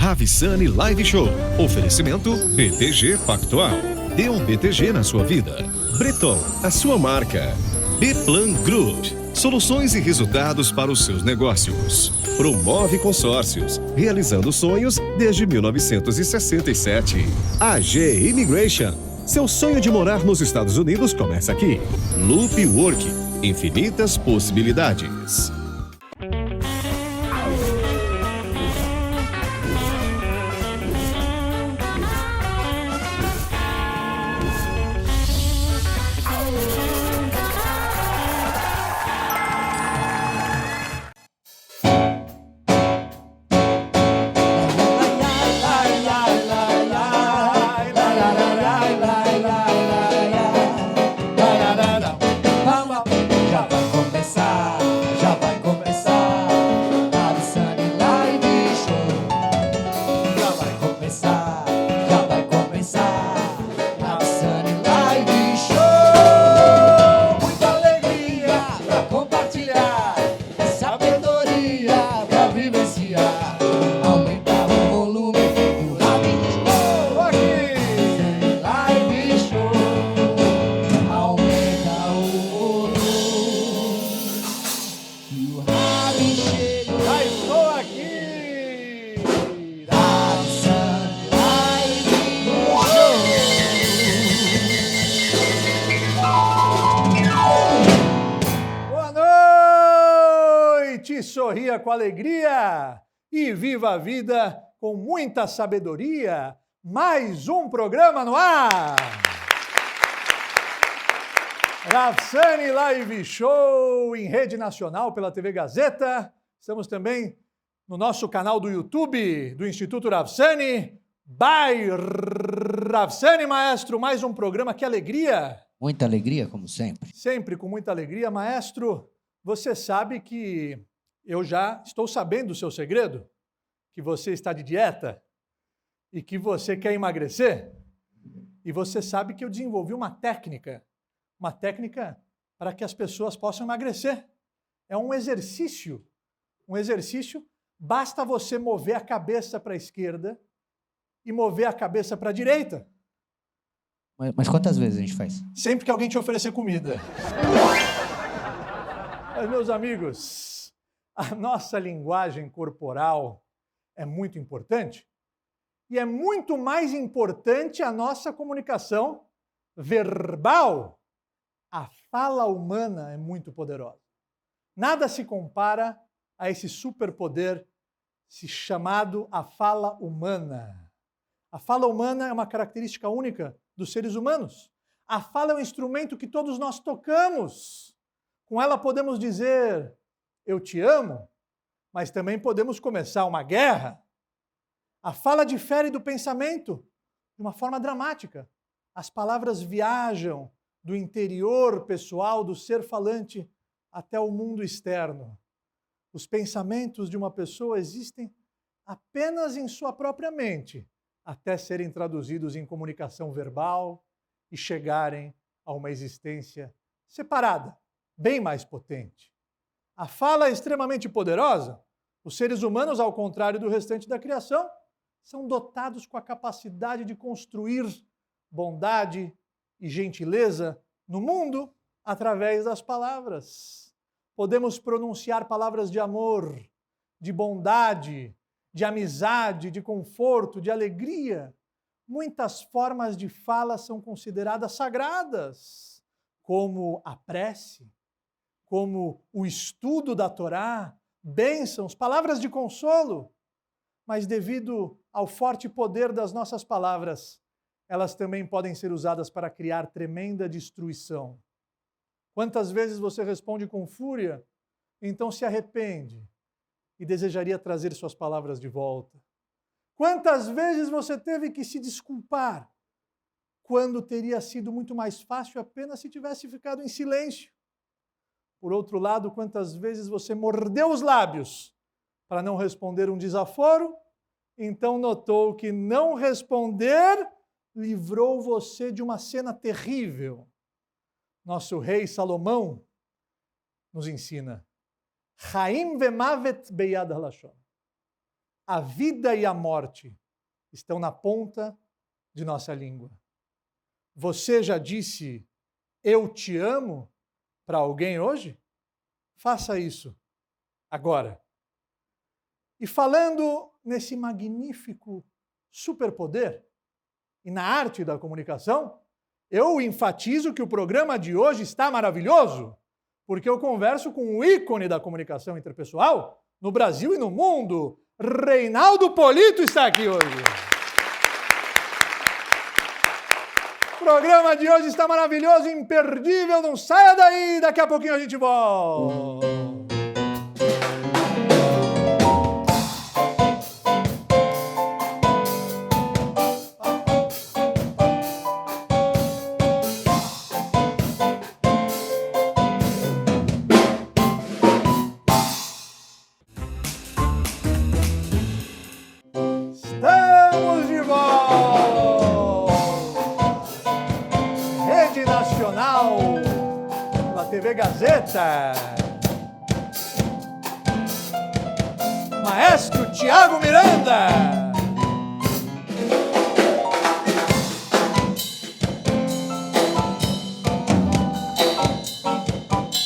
Ravissani Live Show. Oferecimento BTG Pactual. Dê um BTG na sua vida. Breton, a sua marca. Bplan Group. Soluções e resultados para os seus negócios. Promove consórcios, realizando sonhos desde 1967. AG Immigration. Seu sonho de morar nos Estados Unidos começa aqui. Loop Work. Infinitas possibilidades. Sorria com alegria e viva a vida com muita sabedoria. Mais um programa no ar! Ravissani Live Show em rede nacional pela TV Gazeta. Estamos também no nosso canal do YouTube do Instituto Ravissani. By Ravissani, maestro, mais um programa. Que alegria! Muita alegria, como sempre. Sempre com muita alegria. Maestro, você sabe que eu já estou sabendo o seu segredo, que você está de dieta e que você quer emagrecer. E você sabe que eu desenvolvi uma técnica para que as pessoas possam emagrecer. É um exercício, basta você mover a cabeça para a esquerda e mover a cabeça para a direita. Mas quantas vezes a gente faz? Sempre que alguém te oferecer comida. Mas, meus amigos, a nossa linguagem corporal é muito importante e é muito mais importante a nossa comunicação verbal. A fala humana é muito poderosa. Nada se compara a esse superpoder chamado a fala humana. A fala humana é uma característica única dos seres humanos. A fala é um instrumento que todos nós tocamos. Com ela podemos dizer: eu te amo, mas também podemos começar uma guerra. A fala difere do pensamento de uma forma dramática. As palavras viajam do interior pessoal do ser falante até o mundo externo. Os pensamentos de uma pessoa existem apenas em sua própria mente, até serem traduzidos em comunicação verbal e chegarem a uma existência separada, bem mais potente. A fala é extremamente poderosa. Os seres humanos, ao contrário do restante da criação, são dotados com a capacidade de construir bondade e gentileza no mundo através das palavras. Podemos pronunciar palavras de amor, de bondade, de amizade, de conforto, de alegria. Muitas formas de fala são consideradas sagradas, como a prece, como o estudo da Torá, bênçãos, palavras de consolo. Mas devido ao forte poder das nossas palavras, elas também podem ser usadas para criar tremenda destruição. Quantas vezes você responde com fúria, então se arrepende e desejaria trazer suas palavras de volta? Quantas vezes você teve que se desculpar, quando teria sido muito mais fácil apenas se tivesse ficado em silêncio? Por outro lado, quantas vezes você mordeu os lábios para não responder um desaforo, então notou que não responder livrou você de uma cena terrível? Nosso rei Salomão nos ensina: Chaim vemavet beyad halashon. A vida e a morte estão na ponta de nossa língua. Você já disse "eu te amo" para alguém hoje? Faça isso agora. E falando nesse magnífico superpoder e na arte da comunicação, eu enfatizo que o programa de hoje está maravilhoso, porque eu converso com o ícone da comunicação interpessoal no Brasil e no mundo. Reinaldo Polito está aqui hoje. O programa de hoje está maravilhoso, imperdível, não saia daí, daqui a pouquinho a gente volta. Estamos de volta! Rede Nacional, pela TV Gazeta. Maestro Tiago Miranda.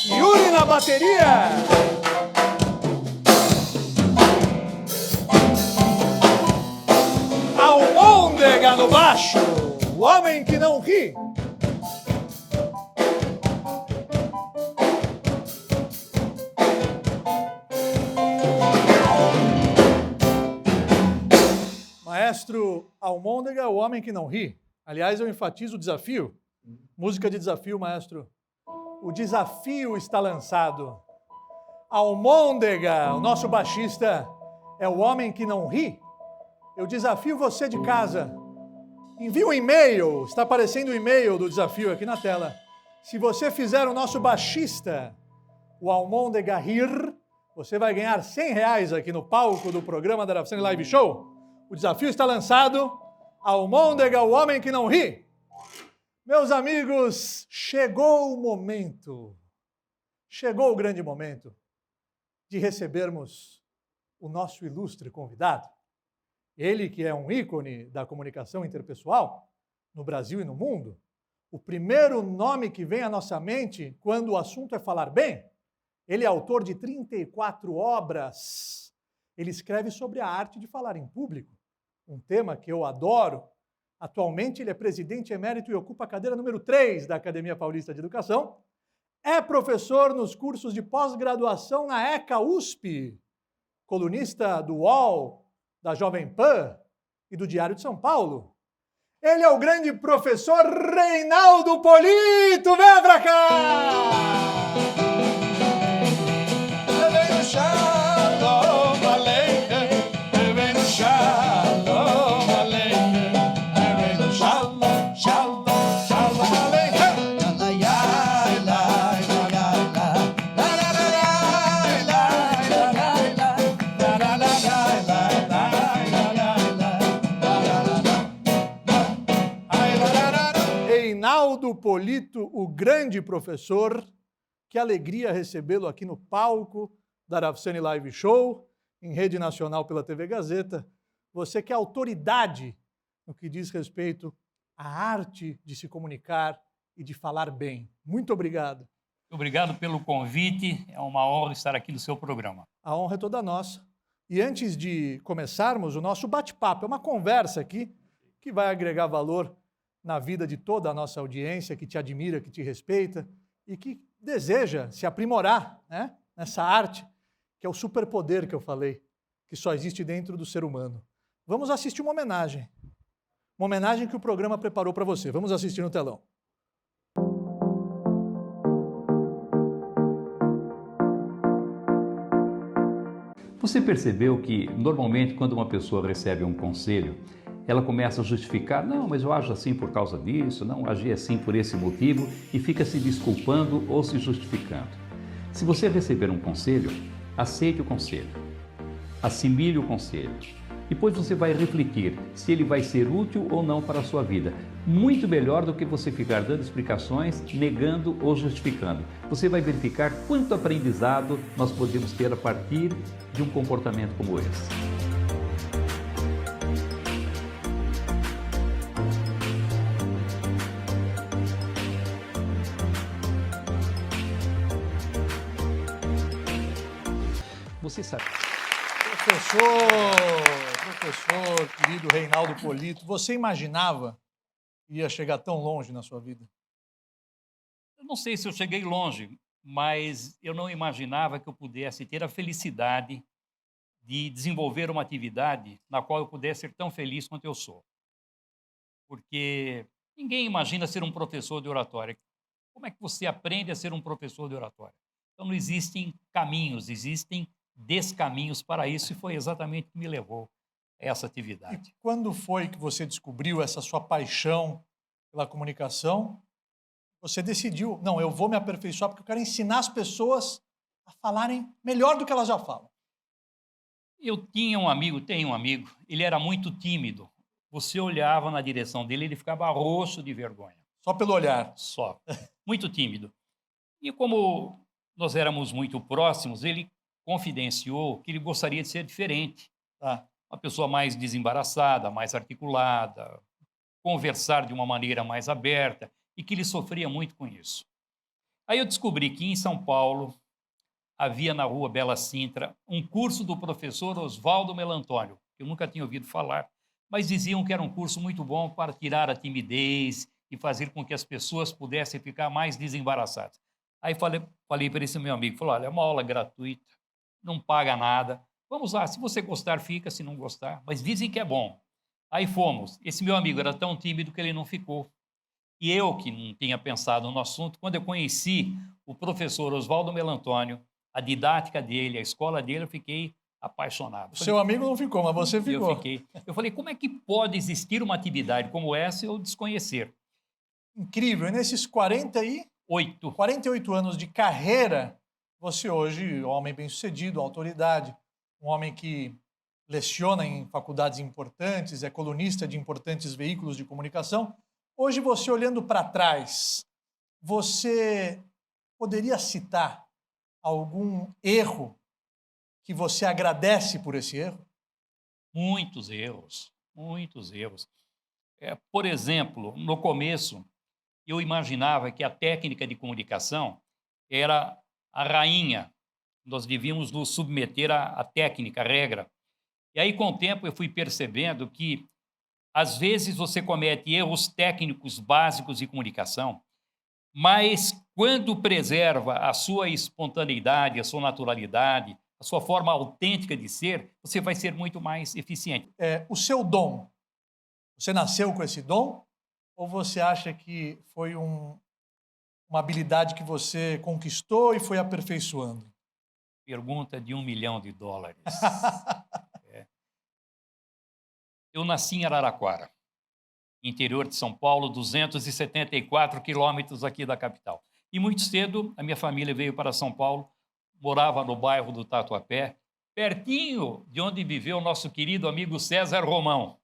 Yuri na bateria. Almôndega no baixo, o homem que não ri. Maestro Almôndega, o homem que não ri. Aliás, eu enfatizo o desafio. Música de desafio, maestro. O desafio está lançado. Almôndega, o nosso baixista, é o homem que não ri. Eu desafio você de casa. Envie um e-mail, está aparecendo o e-mail do desafio aqui na tela. Se você fizer o nosso baixista, o Almôndega rir, você vai ganhar R$100 aqui no palco do programa da Arafcine Live Show. O desafio está lançado. Almôndega, o homem que não ri. Meus amigos, chegou o momento, chegou o grande momento de recebermos o nosso ilustre convidado. Ele que é um ícone da comunicação interpessoal no Brasil e no mundo. O primeiro nome que vem à nossa mente quando o assunto é falar bem. Ele é autor de 34 obras. Ele escreve sobre a arte de falar em público, um tema que eu adoro. Atualmente ele é presidente emérito e ocupa a cadeira número 3 da Academia Paulista de Educação. É professor nos cursos de pós-graduação na ECA USP, colunista do UOL, da Jovem Pan e do Diário de São Paulo. Ele é o grande professor Reinaldo Polito. Vem pra cá! Vem no Shalom Aleichem, vem no Shalom Aleichem, vem no Shalom, Shalom, Shalom Aleichem. Reinaldo Polito, o grande professor, que alegria recebê-lo aqui no palco da Arafcine Live Show, em rede nacional pela TV Gazeta. Você que é autoridade no que diz respeito à arte de se comunicar e de falar bem. Muito obrigado. Obrigado pelo convite, é uma honra estar aqui no seu programa. A honra é toda nossa. E antes de começarmos o nosso bate-papo, é uma conversa aqui que vai agregar valor na vida de toda a nossa audiência, que te admira, que te respeita e que deseja se aprimorar, né, nessa arte, que é o superpoder que eu falei, que só existe dentro do ser humano. Vamos assistir uma homenagem que o programa preparou para você. Vamos assistir no telão. Você percebeu que, normalmente, quando uma pessoa recebe um conselho, ela começa a justificar, não, mas eu ajo assim por causa disso, não, agi assim por esse motivo, e fica se desculpando ou se justificando. Se você receber um conselho, aceite o conselho, assimile o conselho. Depois você vai refletir se ele vai ser útil ou não para a sua vida. Muito melhor do que você ficar dando explicações, negando ou justificando. Você vai verificar quanto aprendizado nós podemos ter a partir de um comportamento como esse. Você sabe. Professor, querido Reinaldo Polito, você imaginava que ia chegar tão longe na sua vida? Eu não sei se eu cheguei longe, mas eu não imaginava que eu pudesse ter a felicidade de desenvolver uma atividade na qual eu pudesse ser tão feliz quanto eu sou. Porque ninguém imagina ser um professor de oratória. Como é que você aprende a ser um professor de oratória? Então não existem caminhos, existem descaminhos para isso, e foi exatamente o que me levou a essa atividade. E quando foi que você descobriu essa sua paixão pela comunicação? Você decidiu, não, eu vou me aperfeiçoar porque eu quero ensinar as pessoas a falarem melhor do que elas já falam. Eu tenho um amigo, ele era muito tímido. Você olhava na direção dele, ele ficava roxo de vergonha. Só pelo olhar. Só. Muito tímido. E como nós éramos muito próximos, ele confidenciou que ele gostaria de ser diferente. Tá. Uma pessoa mais desembaraçada, mais articulada, conversar de uma maneira mais aberta, e que ele sofria muito com isso. Aí eu descobri que em São Paulo havia na rua Bela Sintra um curso do professor Oswaldo Melantônio, que eu nunca tinha ouvido falar, mas diziam que era um curso muito bom para tirar a timidez e fazer com que as pessoas pudessem ficar mais desembaraçadas. Aí falei para esse meu amigo, falou, olha, é uma aula gratuita, não paga nada, vamos lá, se você gostar, fica, se não gostar, mas dizem que é bom. Aí fomos, esse meu amigo era tão tímido que ele não ficou. E eu, que não tinha pensado no assunto, quando eu conheci o professor Oswaldo Melantônio, a didática dele, a escola dele, eu fiquei apaixonado. Seu amigo não ficou, mas você ficou. Eu falei, como é que pode existir uma atividade como essa e eu desconhecer? Incrível, e nesses 48 anos de carreira, você hoje, um homem bem-sucedido, autoridade, um homem que leciona em faculdades importantes, é colunista de importantes veículos de comunicação. Hoje, você olhando para trás, você poderia citar algum erro que você agradece por esse erro? Muitos erros, muitos erros. Por exemplo, no começo, eu imaginava que a técnica de comunicação era a rainha. Nós devíamos nos submeter à técnica, à regra. E aí, com o tempo, eu fui percebendo que, às vezes, você comete erros técnicos básicos de comunicação, mas quando preserva a sua espontaneidade, a sua naturalidade, a sua forma autêntica de ser, você vai ser muito mais eficiente. O seu dom, você nasceu com esse dom? Ou você acha que foi uma habilidade que você conquistou e foi aperfeiçoando? Pergunta de $1 milhão. Eu nasci em Araraquara, interior de São Paulo, 274 quilômetros aqui da capital. E muito cedo, a minha família veio para São Paulo, morava no bairro do Tatuapé, pertinho de onde viveu o nosso querido amigo César Romão.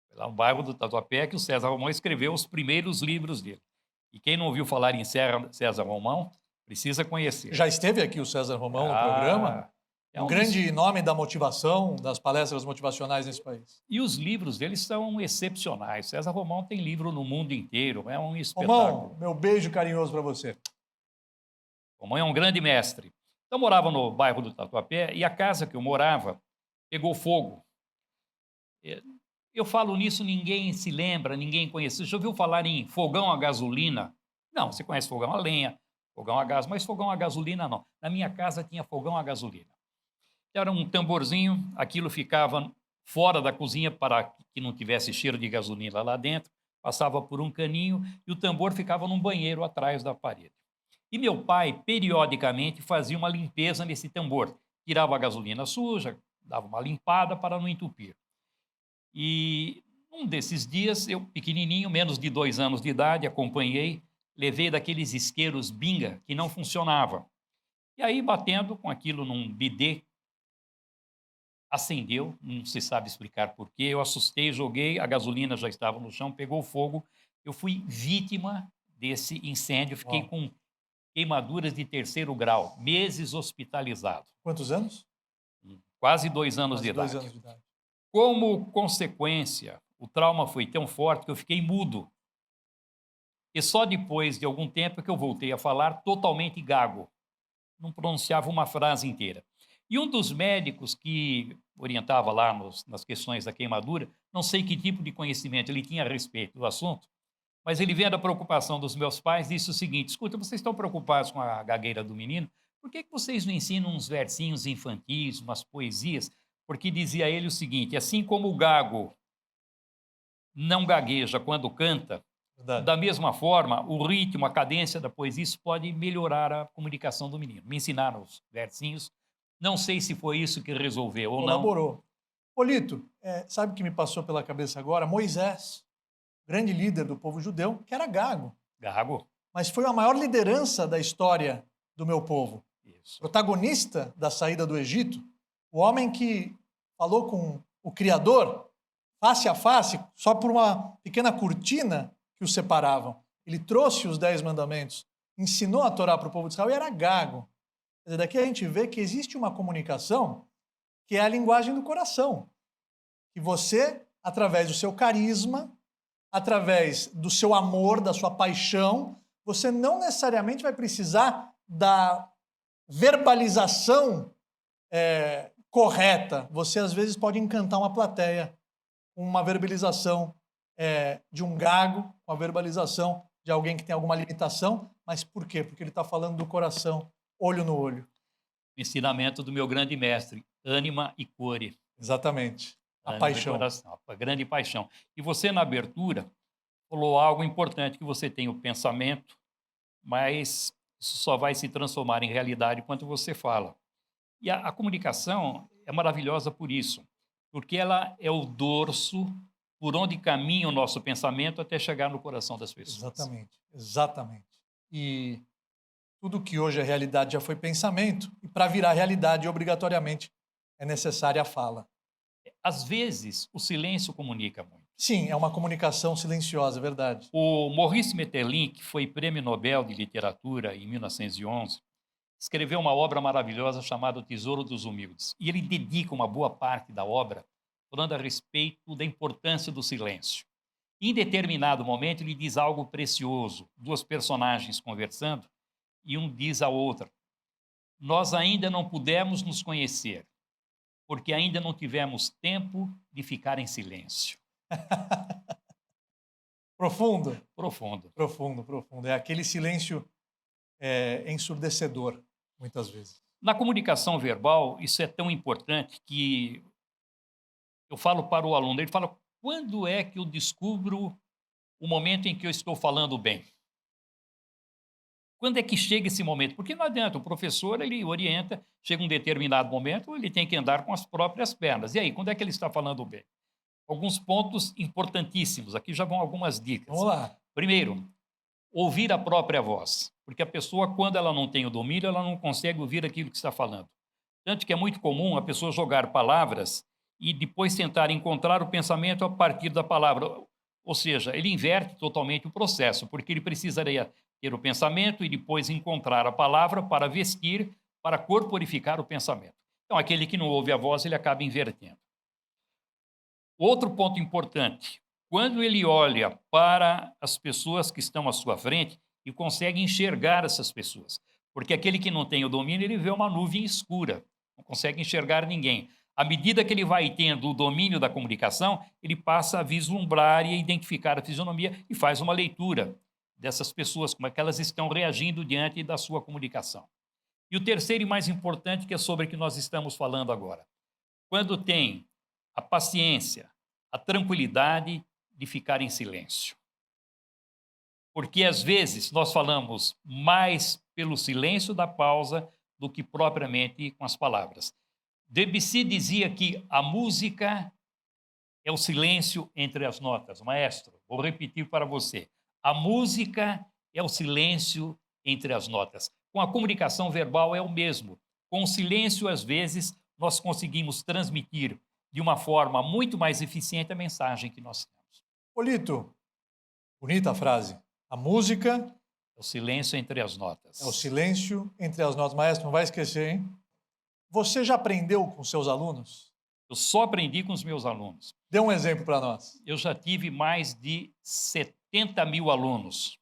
Foi lá no bairro do Tatuapé que o César Romão escreveu os primeiros livros dele. E quem não ouviu falar em César Romão, precisa conhecer. Já esteve aqui o César Romão no programa? É um grande nome da motivação, das palestras motivacionais nesse país. E os livros dele são excepcionais. César Romão tem livro no mundo inteiro, é um espetáculo. Romão, meu beijo carinhoso para você. Romão é um grande mestre. Eu morava no bairro do Tatuapé e a casa que eu morava pegou fogo. Eu falo nisso, ninguém se lembra, ninguém conhece. Você já ouviu falar em fogão a gasolina? Não, você conhece fogão a lenha, fogão a gás, mas fogão a gasolina não. Na minha casa tinha fogão a gasolina. Era um tamborzinho, aquilo ficava fora da cozinha para que não tivesse cheiro de gasolina lá dentro, passava por um caninho e o tambor ficava num banheiro atrás da parede. E meu pai, periodicamente, fazia uma limpeza nesse tambor. Tirava a gasolina suja, dava uma limpada para não entupir. E um desses dias, eu, pequenininho, menos de 2 anos de idade, acompanhei, levei daqueles isqueiros Binga que não funcionava. E aí, batendo com aquilo num bidê, acendeu, não se sabe explicar porquê, eu assustei, joguei, a gasolina já estava no chão, pegou fogo, eu fui vítima desse incêndio, fiquei com queimaduras de 3º grau, meses hospitalizado. Quantos anos? Quase 2 anos de idade. 2 anos de idade. Como consequência, o trauma foi tão forte que eu fiquei mudo. E só depois de algum tempo que eu voltei a falar totalmente gago. Não pronunciava uma frase inteira. E um dos médicos que orientava lá nas questões da queimadura, não sei que tipo de conhecimento ele tinha a respeito do assunto, mas ele vendo a preocupação dos meus pais, disse o seguinte: escuta, vocês estão preocupados com a gagueira do menino? Por que vocês não ensinam uns versinhos infantis, umas poesias? Porque dizia ele o seguinte: assim como o gago não gagueja quando canta, Verdade. da mesma forma, o ritmo, a cadência da poesia, isso pode melhorar a comunicação do menino. Me ensinaram os versinhos, não sei se foi isso que resolveu ou não. Colaborou. Polito, sabe o que me passou pela cabeça agora? Moisés, grande líder do povo judeu, que era gago, Gago, mas foi a maior liderança da história do meu povo. isso. Protagonista da saída do Egito, o homem que falou com o Criador face a face, só por uma pequena cortina que os separavam. Ele trouxe os 10 mandamentos, ensinou a Torá para o povo de Israel e era gago. Quer dizer, daqui a gente vê que existe uma comunicação que é a linguagem do coração. Que você, através do seu carisma, através do seu amor, da sua paixão, você não necessariamente vai precisar da verbalização correta. Você, às vezes, pode encantar uma plateia com uma verbalização de um gago, com a verbalização de alguém que tem alguma limitação. Mas por quê? Porque ele está falando do coração, olho no olho. Ensinamento do meu grande mestre, ânima e core. Exatamente. A Ânima e paixão. coração, a grande paixão. E você, na abertura, falou algo importante, que você tem o pensamento, mas isso só vai se transformar em realidade quando você fala. E a comunicação é maravilhosa por isso, porque ela é o dorso por onde caminha o nosso pensamento até chegar no coração das pessoas. Exatamente, exatamente. E tudo que hoje é realidade já foi pensamento, e para virar realidade, obrigatoriamente, é necessária a fala. Às vezes, o silêncio comunica muito. Sim, é uma comunicação silenciosa, é verdade. O Maurice Maeterlinck, que foi Prêmio Nobel de Literatura em 1911, escreveu uma obra maravilhosa chamada O Tesouro dos Humildes. E ele dedica uma boa parte da obra falando a respeito da importância do silêncio. Em determinado momento, ele diz algo precioso. Duas personagens conversando, e um diz à outra: nós ainda não pudemos nos conhecer, porque ainda não tivemos tempo de ficar em silêncio. Profundo, Profundo. profundo, profundo. É aquele silêncio ensurdecedor, muitas vezes. Na comunicação verbal, isso é tão importante que eu falo para o aluno, ele fala: quando é que eu descubro o momento em que eu estou falando bem? Quando é que chega esse momento? Porque não adianta, o professor ele orienta, chega um determinado momento, ele tem que andar com as próprias pernas. E aí, quando é que ele está falando bem? Alguns pontos importantíssimos, aqui já vão algumas dicas. Vamos lá. Primeiro, ouvir a própria voz, porque a pessoa, quando ela não tem o domínio, ela não consegue ouvir aquilo que está falando. Tanto que é muito comum a pessoa jogar palavras e depois tentar encontrar o pensamento a partir da palavra. Ou seja, ele inverte totalmente o processo, porque ele precisaria ter o pensamento e depois encontrar a palavra para vestir, para corporificar o pensamento. Então, aquele que não ouve a voz, ele acaba invertendo. Outro ponto importante, quando ele olha para as pessoas que estão à sua frente e consegue enxergar essas pessoas, porque aquele que não tem o domínio, ele vê uma nuvem escura, não consegue enxergar ninguém. À medida que ele vai tendo o domínio da comunicação, ele passa a vislumbrar e a identificar a fisionomia e faz uma leitura dessas pessoas, como é que elas estão reagindo diante da sua comunicação. E o terceiro e mais importante, que é sobre o que nós estamos falando agora. Quando tem a paciência, a tranquilidade de ficar em silêncio. Porque, às vezes, nós falamos mais pelo silêncio da pausa do que propriamente com as palavras. Debussy dizia que a música é o silêncio entre as notas. Maestro, vou repetir para você. A música é o silêncio entre as notas. Com a comunicação verbal é o mesmo. Com o silêncio, às vezes, nós conseguimos transmitir de uma forma muito mais eficiente a mensagem que nós temos. Polito, bonita frase. A música É o silêncio entre as notas. é o silêncio entre as notas. Maestro, não vai esquecer, hein? Você já aprendeu com seus alunos? Eu só aprendi com os meus alunos. Dê um exemplo para nós. Eu já tive mais de 70 mil alunos.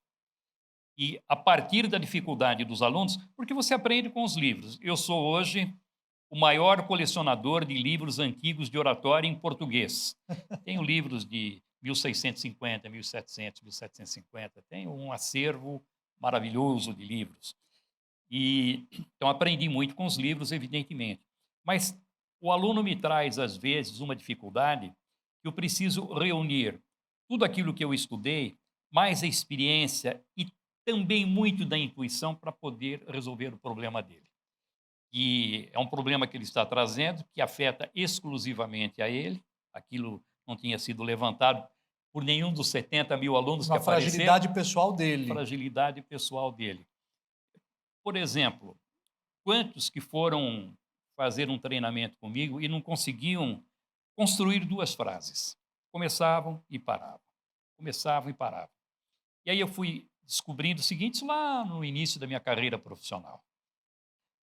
E a partir da dificuldade dos alunos, porque você aprende com os livros. Eu sou hoje o maior colecionador de livros antigos de oratória em português. Tenho livros de 1650, 1700, 1750. Tenho um acervo maravilhoso de livros. Então, aprendi muito com os livros, evidentemente. Mas o aluno me traz, às vezes, uma dificuldade que eu preciso reunir tudo aquilo que eu estudei, mais a experiência e também muito da intuição para poder resolver o problema dele. E é um problema que ele está trazendo, que afeta exclusivamente a ele. Aquilo não tinha sido levantado por nenhum dos 70 mil alunos que Uma apareceram. fragilidade pessoal dele. Fragilidade pessoal dele. Por exemplo, quantos que foram fazer um treinamento comigo e não conseguiam construir 2 frases? Começavam e paravam. Começavam e paravam. E aí eu fui descobrindo o seguinte lá no início da minha carreira profissional.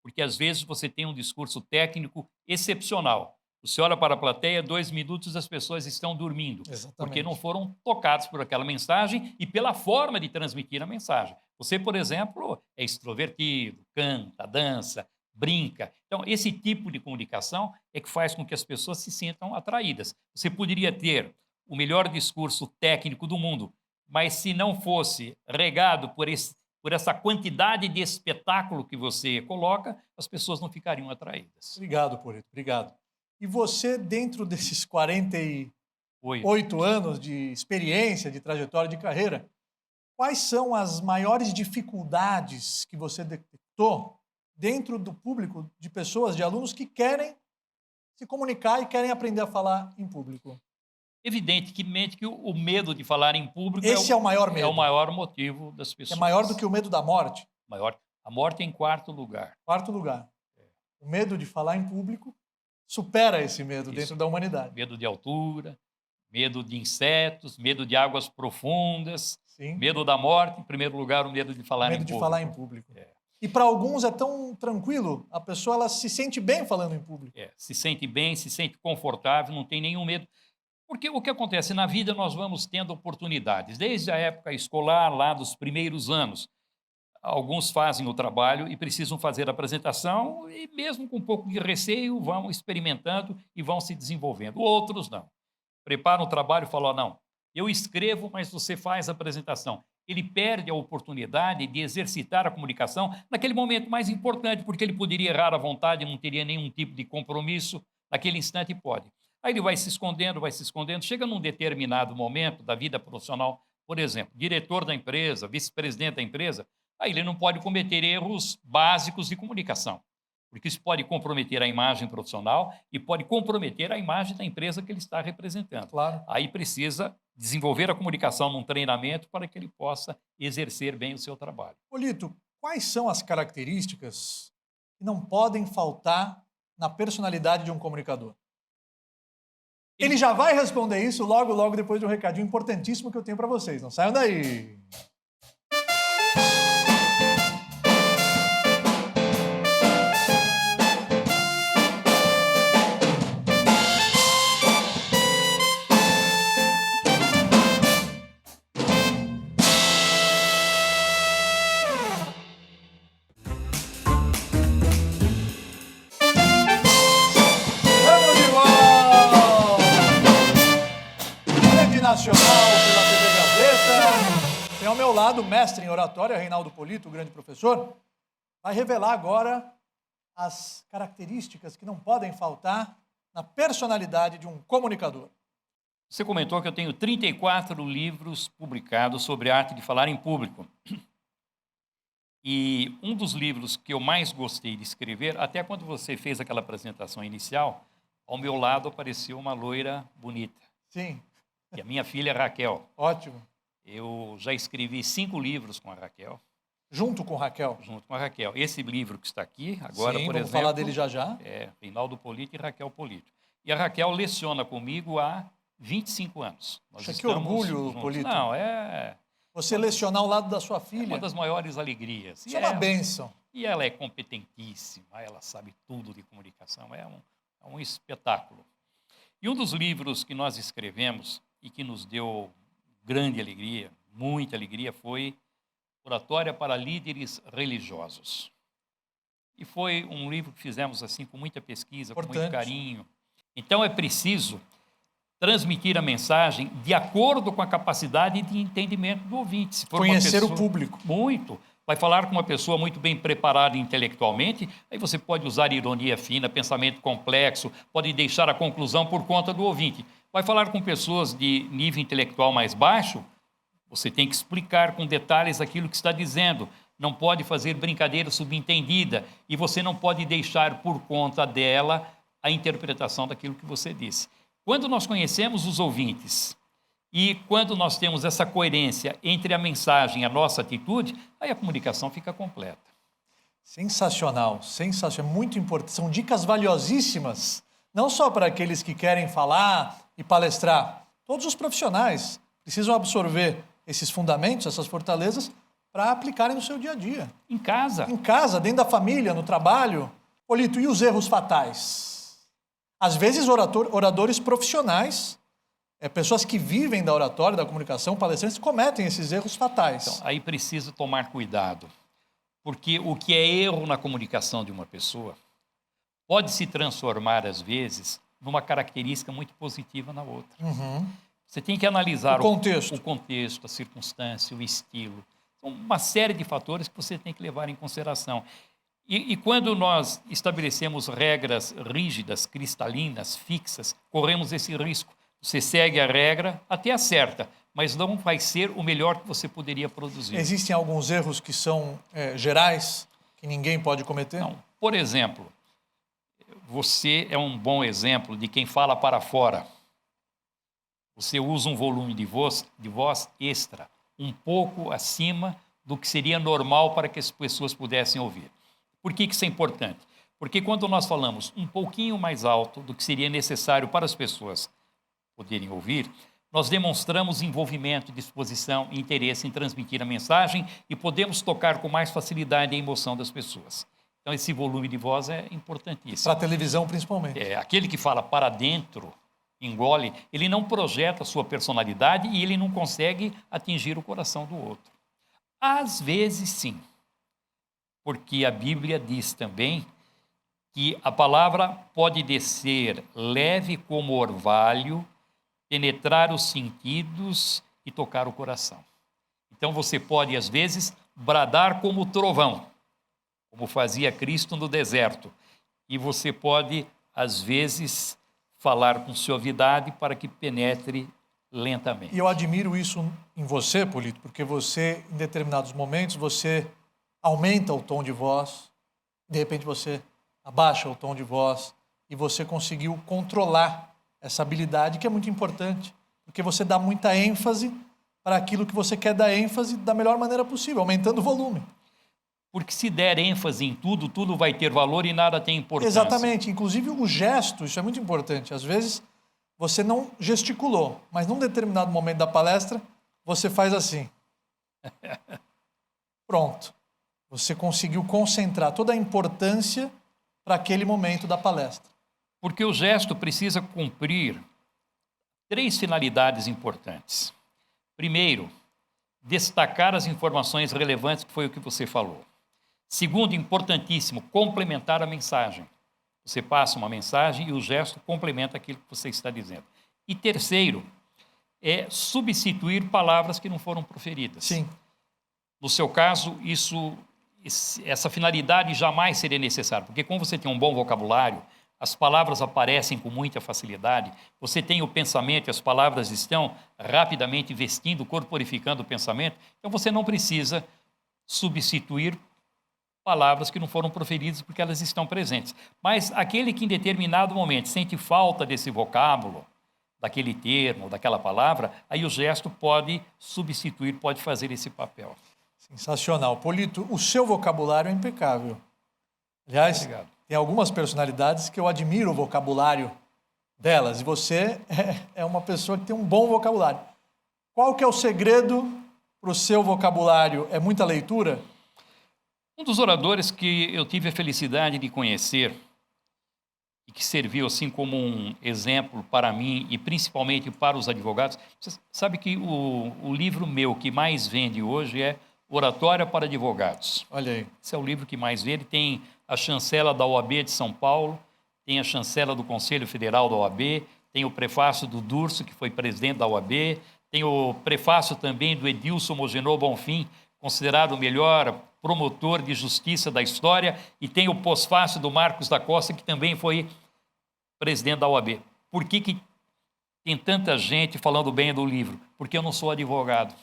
Porque às vezes você tem um discurso técnico excepcional. Você olha para a plateia, 2 minutos as pessoas estão dormindo. Exatamente. Porque não foram tocados por aquela mensagem e pela forma de transmitir a mensagem. Você, por exemplo, é extrovertido, canta, dança, brinca. Então, esse tipo de comunicação é que faz com que as pessoas se sintam atraídas. Você poderia ter o melhor discurso técnico do mundo, mas se não fosse regado por essa quantidade de espetáculo que você coloca, as pessoas não ficariam atraídas. Obrigado, Polito. Obrigado. E você, dentro desses 48 Oi. anos de experiência, de trajetória de carreira, quais são as maiores dificuldades que você detectou dentro do público de pessoas, de alunos que querem se comunicar e querem aprender a falar em público? Evidentemente que o medo de falar em público Esse é o maior medo. é o maior motivo das pessoas. É maior do que o medo da morte. Maior. A morte é em 4º lugar. 4º lugar. O medo de falar em público supera esse medo Isso. dentro da humanidade. Medo de altura, medo de insetos, medo de águas profundas, Sim. medo da morte, em primeiro lugar, o medo de falar em Medo público. de falar em público. É. E para alguns é tão tranquilo, a pessoa ela se sente bem falando em público. Se sente bem, se sente confortável, não tem nenhum medo. Porque o que acontece? Na vida nós vamos tendo oportunidades, desde a época escolar, lá dos primeiros anos. Alguns fazem o trabalho e precisam fazer a apresentação e mesmo com um pouco de receio vão experimentando e vão se desenvolvendo. Outros não. Preparam o trabalho e falam, não, eu escrevo, mas você faz a apresentação. Ele perde a oportunidade de exercitar a comunicação naquele momento mais importante, porque ele poderia errar à vontade, não teria nenhum tipo de compromisso, naquele instante pode. Aí ele vai se escondendo, chega num determinado momento da vida profissional, por exemplo, diretor da empresa, vice-presidente da empresa, aí ele não pode cometer erros básicos de comunicação, porque isso pode comprometer a imagem profissional e pode comprometer a imagem da empresa que ele está representando. Claro. Aí precisa desenvolver a comunicação num treinamento para que ele possa exercer bem o seu trabalho. Polito, quais são as características que não podem faltar na personalidade de um comunicador? Ele já vai responder isso logo depois de um recadinho importantíssimo que eu tenho para vocês. Não saiam daí! Nacional pela TV Gazeta. Tem ao meu lado o mestre em oratória, Reinaldo Polito, o grande professor, vai revelar agora as características que não podem faltar na personalidade de um comunicador. Você comentou que eu tenho 34 livros publicados sobre a arte de falar em público. E um dos livros que eu mais gostei de escrever, até quando você fez aquela apresentação inicial, ao meu lado apareceu uma loira bonita. Sim. E a minha filha Raquel. Ótimo. Eu já escrevi 5 livros com a Raquel. Junto com Raquel? Junto com a Raquel. Esse livro que está aqui, agora, Sim, por vamos exemplo... falar dele já. É Reinaldo Polito e Raquel Polito. E a Raquel leciona comigo há 25 anos. Que orgulho, juntos. Polito. Não, Você lecionar ao lado da sua filha. É uma das maiores alegrias. Isso é uma bênção. E ela é competentíssima, ela sabe tudo de comunicação. É um espetáculo. E um dos livros que nós escrevemos e que nos deu grande alegria, muita alegria, foi Oratória para Líderes Religiosos. E foi um livro que fizemos assim com muita pesquisa, com muito Importante. carinho. Então é preciso transmitir a mensagem de acordo com a capacidade de entendimento do ouvinte. Se for uma Conhecer o pessoa- público. Muito. Vai falar com uma pessoa muito bem preparada intelectualmente, aí você pode usar ironia fina, pensamento complexo, pode deixar a conclusão por conta do ouvinte. Vai falar com pessoas de nível intelectual mais baixo, você tem que explicar com detalhes aquilo que está dizendo. Não pode fazer brincadeira subentendida e você não pode deixar por conta dela a interpretação daquilo que você disse. Quando nós conhecemos os ouvintes e quando nós temos essa coerência entre a mensagem e a nossa atitude, aí a comunicação fica completa. Sensacional, sensacional, muito importante. São dicas valiosíssimas, não só para aqueles que querem falar e palestrar. Todos os profissionais precisam absorver esses fundamentos, essas fortalezas, para aplicarem no seu dia a dia. Em casa, Em casa, dentro da família, no trabalho. Polito, e os erros fatais? Às vezes, oradores profissionais, pessoas que vivem da oratória, da comunicação, palestrantes, cometem esses erros fatais. então, aí precisa tomar cuidado, porque o que é erro na comunicação de uma pessoa pode se transformar, às vezes, numa característica muito positiva na outra. Uhum. Você tem que analisar O contexto. o contexto, a circunstância, o estilo. São uma série de fatores que você tem que levar em consideração. E quando nós estabelecemos regras rígidas, cristalinas, fixas, corremos esse risco. Você segue a regra, até acerta, mas não vai ser o melhor que você poderia produzir. Existem alguns erros que são gerais, que ninguém pode cometer? Não. Por exemplo, você é um bom exemplo de quem fala para fora. Você usa um volume de voz extra, um pouco acima do que seria normal para que as pessoas pudessem ouvir. Por que isso é importante? Porque quando nós falamos um pouquinho mais alto do que seria necessário para as pessoas poderem ouvir, nós demonstramos envolvimento, disposição e interesse em transmitir a mensagem e podemos tocar com mais facilidade a emoção das pessoas. Então, esse volume de voz é importantíssimo. Para a televisão, principalmente. Aquele que fala para dentro, engole, ele não projeta a sua personalidade e ele não consegue atingir o coração do outro. Às vezes, sim, porque a Bíblia diz também que a palavra pode descer leve como orvalho, penetrar os sentidos e tocar o coração. Então você pode, às vezes, bradar como trovão, como fazia Cristo no deserto. E você pode, às vezes, falar com suavidade para que penetre lentamente. E eu admiro isso em você, Polito, porque você, em determinados momentos, você aumenta o tom de voz, de repente você abaixa o tom de voz e você conseguiu controlar essa habilidade que é muito importante, porque você dá muita ênfase para aquilo que você quer dar ênfase da melhor maneira possível, aumentando o volume. Porque se der ênfase em tudo, tudo vai ter valor e nada tem importância. Exatamente, inclusive o gesto, isso é muito importante. Às vezes você não gesticulou, mas num determinado momento da palestra, você faz assim. Pronto. Você conseguiu concentrar toda a importância para aquele momento da palestra. Porque o gesto precisa cumprir 3 finalidades importantes. Primeiro, destacar as informações relevantes, que foi o que você falou. Segundo, importantíssimo, complementar a mensagem. Você passa uma mensagem e o gesto complementa aquilo que você está dizendo. E terceiro, é substituir palavras que não foram proferidas. Sim. No seu caso, essa finalidade jamais seria necessária, porque como você tem um bom vocabulário, as palavras aparecem com muita facilidade, você tem o pensamento e as palavras estão rapidamente vestindo, corporificando o pensamento, então você não precisa substituir palavras que não foram proferidas porque elas estão presentes. Mas aquele que em determinado momento sente falta desse vocábulo, daquele termo, daquela palavra, aí o gesto pode substituir, pode fazer esse papel. Sensacional. Polito, o seu vocabulário é impecável. Aliás, Obrigado. tem algumas personalidades que eu admiro o vocabulário delas, e você é uma pessoa que tem um bom vocabulário. Qual que é o segredo para o seu vocabulário? É muita leitura? Um dos oradores que eu tive a felicidade de conhecer e que serviu assim como um exemplo para mim e principalmente para os advogados, você sabe que o livro meu que mais vende hoje é Oratória para Advogados. Olha aí. Esse é o livro que mais vende, tem a chancela da OAB de São Paulo, tem a chancela do Conselho Federal da OAB, tem o prefácio do Durso, que foi presidente da OAB, tem o prefácio também do Edilson Mogenô Bonfim, considerado o melhor promotor de justiça da história, e tem o pós-fácio do Marcos da Costa, que também foi presidente da OAB. Por que tem tanta gente falando bem do livro? Porque eu não sou advogado.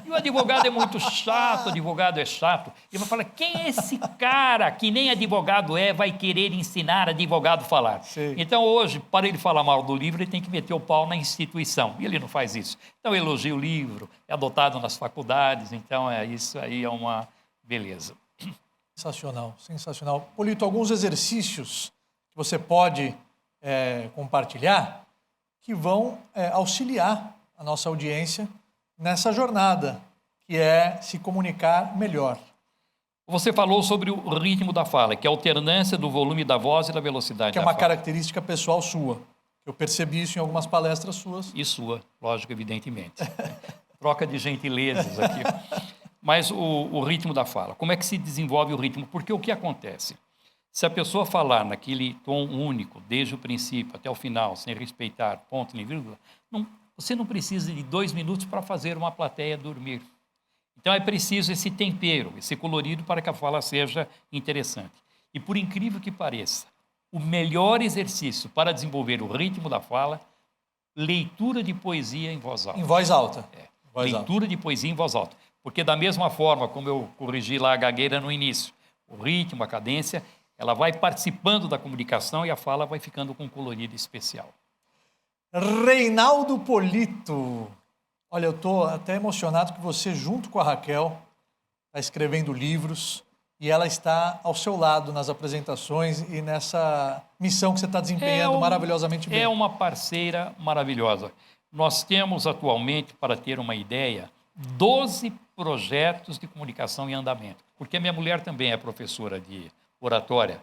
E o advogado é muito chato, o advogado é chato. E vai falar, quem é esse cara que nem advogado vai querer ensinar advogado a falar? Sim. Então, hoje, para ele falar mal do livro, ele tem que meter o pau na instituição. E ele não faz isso. Então, elogia o livro, é adotado nas faculdades. Então, isso aí é uma beleza. Sensacional, sensacional. Polito, alguns exercícios que você pode compartilhar que vão auxiliar a nossa audiência nessa jornada, que é se comunicar melhor. Você falou sobre o ritmo da fala, que é a alternância do volume da voz e da velocidade Que é da uma fala. característica pessoal sua. Eu percebi isso em algumas palestras suas. E sua, lógico, evidentemente. Troca de gentilezas aqui. Mas o ritmo da fala, como é que se desenvolve o ritmo? Porque o que acontece? Se a pessoa falar naquele tom único, desde o princípio até o final, sem respeitar ponto nem vírgula, você não precisa de 2 minutos para fazer uma plateia dormir. Então é preciso esse tempero, esse colorido para que a fala seja interessante. E por incrível que pareça, o melhor exercício para desenvolver o ritmo da fala, leitura de poesia em voz alta. Em voz alta. Leitura de poesia em voz alta. Porque da mesma forma como eu corrigi lá a gagueira no início, o ritmo, a cadência, ela vai participando da comunicação e a fala vai ficando com um colorido especial. Reinaldo Polito. Olha, eu estou até emocionado que você, junto com a Raquel, está escrevendo livros e ela está ao seu lado nas apresentações e nessa missão que você está desempenhando maravilhosamente bem. É uma parceira maravilhosa. Nós temos atualmente, para ter uma ideia, 12 projetos de comunicação em andamento. Porque a minha mulher também é professora de oratória.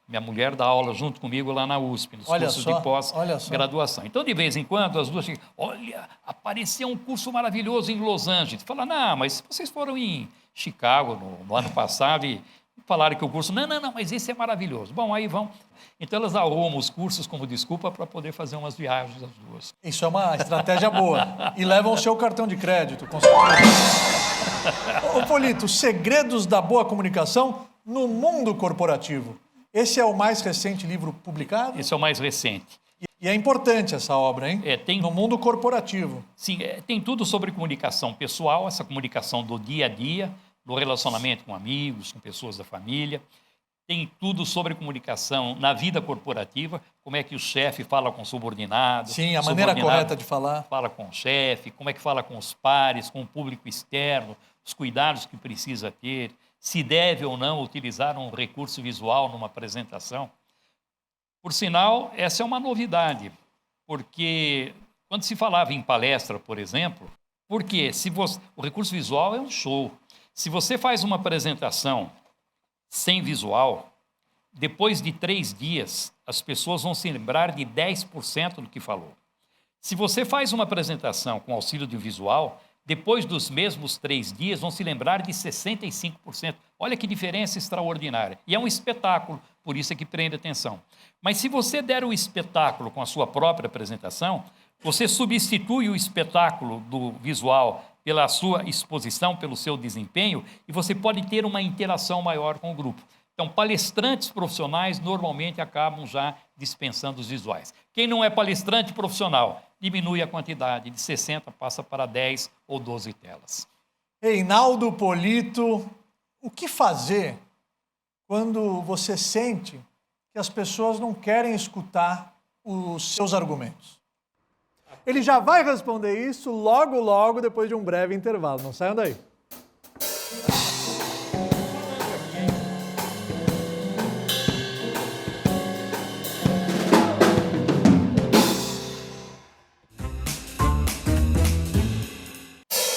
Minha mulher dá aula junto comigo lá na USP, nos cursos de pós-graduação. Então, de vez em quando, as duas chegam, olha, apareceu um curso maravilhoso em Los Angeles. Fala, não, mas vocês foram em Chicago no ano passado e falaram que o curso... Não, mas esse é maravilhoso. Bom, aí vão. Então, elas arrumam os cursos como desculpa para poder fazer umas viagens as duas. Isso é uma estratégia boa. E levam o seu cartão de crédito, com certeza. Ô, Polito, segredos da boa comunicação no mundo corporativo. Esse é o mais recente livro publicado? Esse é o mais recente. E é importante essa obra, hein? No mundo corporativo. Sim, tem tudo sobre comunicação pessoal, essa comunicação do dia a dia, do relacionamento com amigos, com pessoas da família. Tem tudo sobre comunicação na vida corporativa, como é que o chefe fala com o subordinado. Sim, a maneira correta de falar. Fala com o chefe, como é que fala com os pares, com o público externo, os cuidados que precisa ter, se deve ou não utilizar um recurso visual numa apresentação. Por sinal, essa é uma novidade, porque quando se falava em palestra, por exemplo, porque o recurso visual é um show. Se você faz uma apresentação sem visual, depois de 3 dias, as pessoas vão se lembrar de 10% do que falou. Se você faz uma apresentação com auxílio de visual, depois dos mesmos 3 dias, vão se lembrar de 65%. Olha que diferença extraordinária. E é um espetáculo, por isso é que prende atenção. Mas se você der o espetáculo com a sua própria apresentação, você substitui o espetáculo do visual pela sua exposição, pelo seu desempenho, e você pode ter uma interação maior com o grupo. Então, palestrantes profissionais normalmente acabam já dispensando os visuais. Quem não é palestrante profissional, diminui a quantidade, de 60 passa para 10 ou 12 telas. Reinaldo Polito, o que fazer quando você sente que as pessoas não querem escutar os seus argumentos? Ele já vai responder isso logo depois de um breve intervalo. Não saiam daí.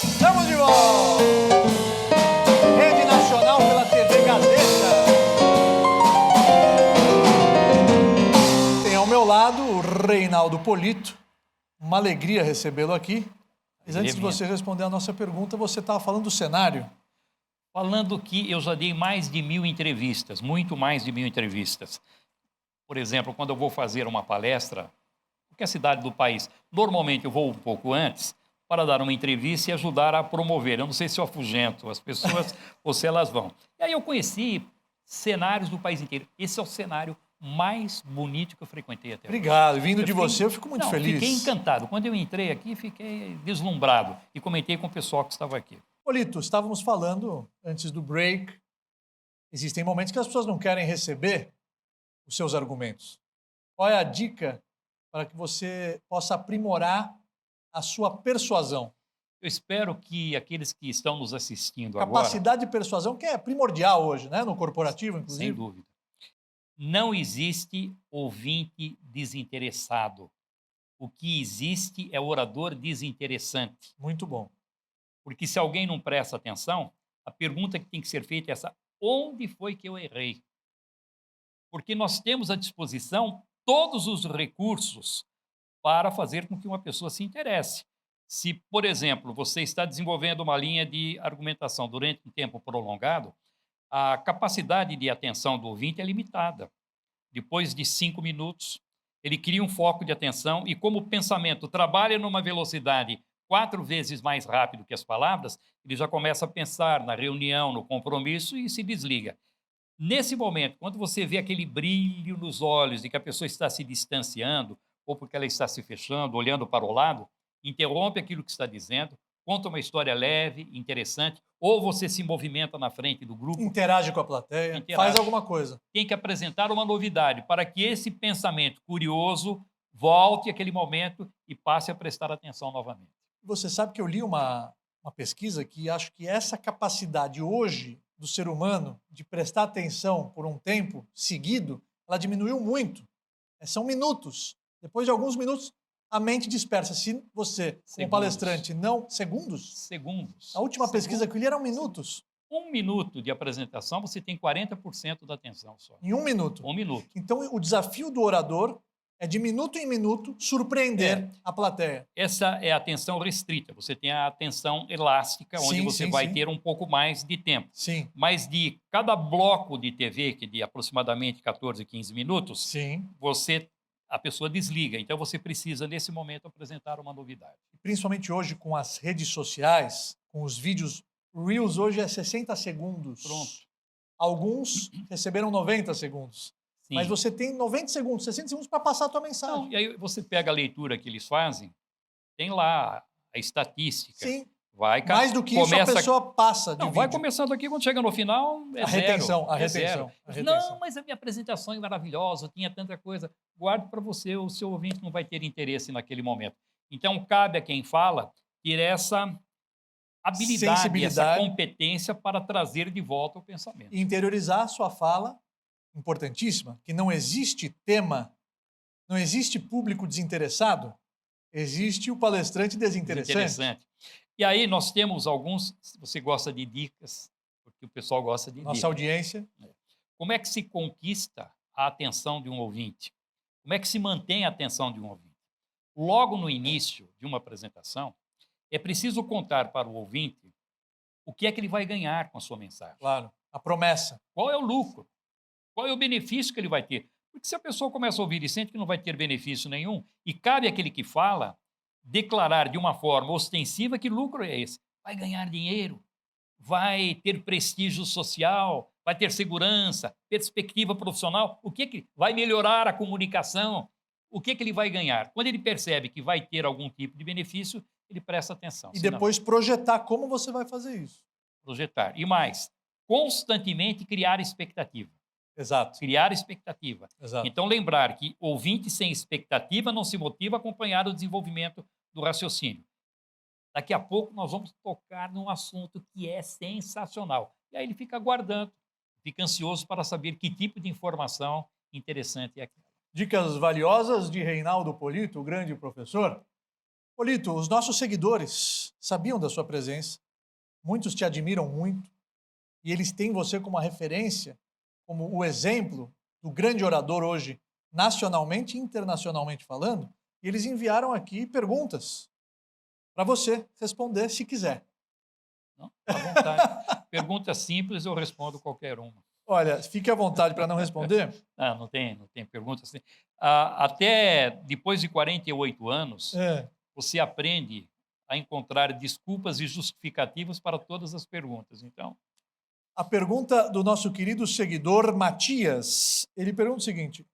Estamos de volta! Rede Nacional pela TV Gazeta. Tem ao meu lado o Reinaldo Polito. Uma alegria recebê-lo aqui. Mas antes de você responder a nossa pergunta, você estava falando do cenário. Falando que eu já dei mais de 1000 entrevistas, muito mais de 1000 entrevistas. Por exemplo, quando eu vou fazer uma palestra, qualquer cidade do país, normalmente eu vou um pouco antes para dar uma entrevista e ajudar a promover. Eu não sei se eu afugento as pessoas ou se elas vão. E aí eu conheci cenários do país inteiro. Esse é o cenário mais bonito que eu frequentei até hoje. Obrigado. Vindo de você, eu fico muito feliz. Fiquei encantado. Quando eu entrei aqui, fiquei deslumbrado e comentei com o pessoal que estava aqui. Polito, estávamos falando antes do break. Existem momentos que as pessoas não querem receber os seus argumentos. Qual é a dica para que você possa aprimorar a sua persuasão? Eu espero que aqueles que estão nos assistindo Capacidade de persuasão, que é primordial hoje, né? No corporativo, agora, inclusive. sem dúvida, não existe ouvinte desinteressado. O que existe é orador desinteressante. Muito bom. Porque se alguém não presta atenção, a pergunta que tem que ser feita é essa: onde foi que eu errei? Porque nós temos à disposição todos os recursos para fazer com que uma pessoa se interesse. Se, por exemplo, você está desenvolvendo uma linha de argumentação durante um tempo prolongado, a capacidade de atenção do ouvinte é limitada. Depois de 5 minutos, ele cria um foco de atenção e, como o pensamento trabalha numa velocidade 4 vezes mais rápido que as palavras, ele já começa a pensar na reunião, no compromisso e se desliga. Nesse momento, quando você vê aquele brilho nos olhos de que a pessoa está se distanciando, ou porque ela está se fechando, olhando para o lado, interrompe aquilo que está dizendo, conta uma história leve, interessante, ou você se movimenta na frente do grupo. Interage com a plateia, faz alguma coisa. Tem que apresentar uma novidade para que esse pensamento curioso volte àquele momento e passe a prestar atenção novamente. Você sabe que eu li uma pesquisa que acho que essa capacidade hoje do ser humano de prestar atenção por um tempo seguido, ela diminuiu muito. São minutos. Depois de alguns minutos, a mente dispersa. Se você, como palestrante, não... Segundos? Segundos. A última pesquisa que eu li eram minutos. 1 minuto de apresentação, você tem 40% da atenção só. Em 1 minuto? 1 minuto. Então, o desafio do orador é, de minuto em minuto, surpreender a plateia. Essa é a atenção restrita. Você tem a atenção elástica, onde você vai ter um pouco mais de tempo. Sim. Mas de cada bloco de TV, que de aproximadamente 14, 15 minutos, sim, a pessoa desliga. Então, você precisa, nesse momento, apresentar uma novidade. Principalmente hoje, com as redes sociais, com os vídeos Reels, hoje é 60 segundos. Pronto. Alguns receberam 90 segundos. Sim. Mas você tem 90 segundos, 60 segundos para passar a tua mensagem. Não, e aí você pega a leitura que eles fazem, tem lá a estatística. Sim. Vai, mais do que isso, a pessoa passa de Não, vídeo. Vai começando aqui, quando chega no final, é a retenção, a retenção. Não, mas a minha apresentação é maravilhosa, tinha tanta coisa. Guarde para você, o seu ouvinte não vai ter interesse naquele momento. Então, cabe a quem fala ter essa habilidade, essa competência para trazer de volta o pensamento. E interiorizar a sua fala, importantíssima, que não existe tema, não existe público desinteressado, existe o palestrante desinteressante. E aí nós temos alguns, se você gosta de dicas, porque o pessoal gosta de dicas. Nossa audiência. Como é que se conquista a atenção de um ouvinte? Como é que se mantém a atenção de um ouvinte? Logo no início de uma apresentação, é preciso contar para o ouvinte o que é que ele vai ganhar com a sua mensagem. Claro, a promessa. Qual é o lucro? Qual é o benefício que ele vai ter? Porque se a pessoa começa a ouvir e sente que não vai ter benefício nenhum, e cabe àquele que fala declarar de uma forma ostensiva que lucro é esse. Vai ganhar dinheiro, vai ter prestígio social, vai ter segurança, perspectiva profissional. O que vai melhorar a comunicação? O que ele vai ganhar? Quando ele percebe que vai ter algum tipo de benefício, ele presta atenção. E depois projetar como você vai fazer isso. Projetar. E mais, constantemente criar expectativa. Exato. Criar expectativa. Exato. Então, lembrar que ouvinte sem expectativa não se motiva a acompanhar o desenvolvimento do raciocínio. Daqui a pouco nós vamos tocar num assunto que é sensacional. E aí ele fica aguardando, fica ansioso para saber que tipo de informação interessante é aquela. Dicas valiosas de Reinaldo Polito, o grande professor. Polito, os nossos seguidores sabiam da sua presença, muitos te admiram muito, e eles têm você como a referência, como o exemplo do grande orador hoje, nacionalmente e internacionalmente falando, e eles enviaram aqui perguntas para você responder se quiser. Não? À vontade. Pergunta simples, eu respondo qualquer uma. Olha, fique à vontade para não responder. Ah, não tem pergunta assim. Ah, até depois de 48 anos, É. você aprende a encontrar desculpas e justificativas para todas as perguntas. Então, A pergunta do nosso querido seguidor Matias. Ele pergunta o seguinte: